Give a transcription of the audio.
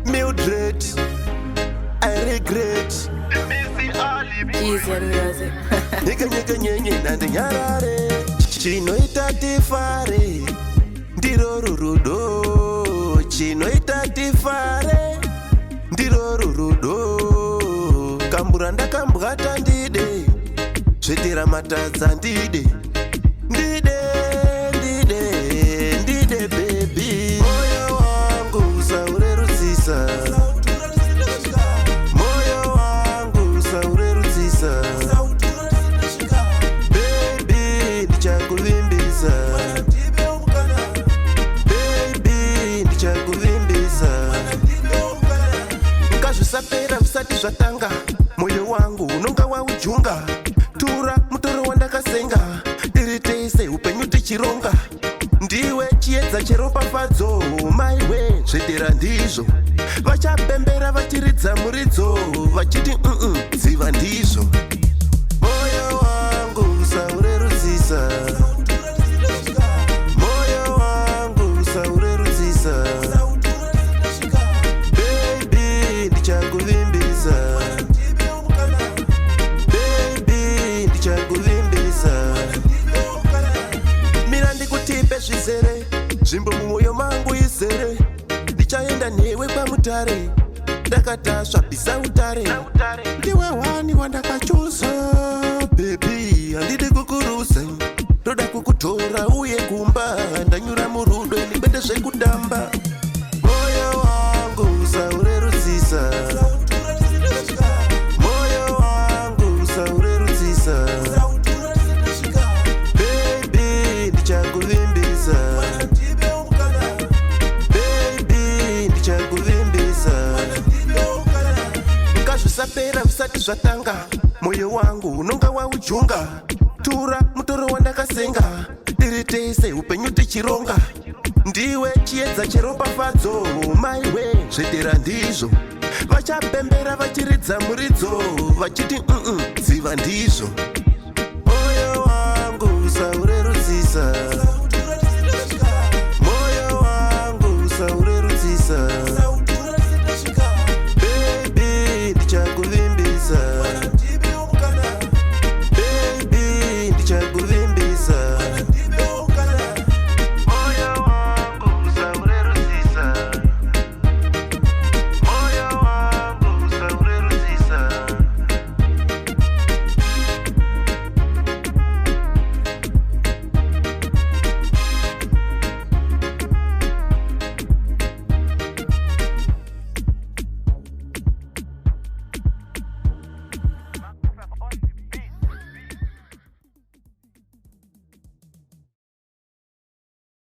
Mildred, I regret. Easy music. Nyeke nyenye nande nyarare. Chinoita tifare. Ndiro rurudo. Chinoita tifare. Ndiro rurudo. Kamburanda kambwata ndide. Svetera matadza ndide. Ndide baby. Moyo wangu saurerudzisa. Moyo wangu saurerudzisa. Baby ndichakuvimbisa. Baby ndichakuvimbisa. Ngazvisapera visati zvatanga. Moyo wangu unonga waujunga. Tura mutoro wandakasenga. Tiri tese upenyu tichironga. Ndiwe chiedza cheropafadzo maiwe zvedera ndizvo. Vachapembera vachiridza muridzo vachiti dziva ndizvo. Moyo wangu saurerudzisa. Moyo wangu saurerudzisa. Baby ndichakuvimbisa. Baby ndichakuvimbisa. Mira ndikutipe zvizere. Zvimbo mumwoyo mangu izere. Ndichaenda newe kwamutare. Ndakatasva bvisa utare. Ndiwe wani wandakachuza. Baby handidi kukurusa. Ndoda kukutora uye kumba. Ndanyura murudo ndipende zvekudamba. Moyo wangu saurerudzisa. Moyo wangu saurerudzisa. Baby ndichakuvimbisa. Baby ndichakuvimbisa. Ngazvisapera visati zvatanga. Moyo wangu unonga waujunga. Tura mutoro wandakasenga. Tiri tese upenyu tichironga. Ndiwe chiedza cheropafadzo maiwe zvedera ndizvo. Vachapembera vachiridza muridzo vachiti dziva ndizvo. Moyo wangu saurerudzisa. Moyo wangu saurerudzisa.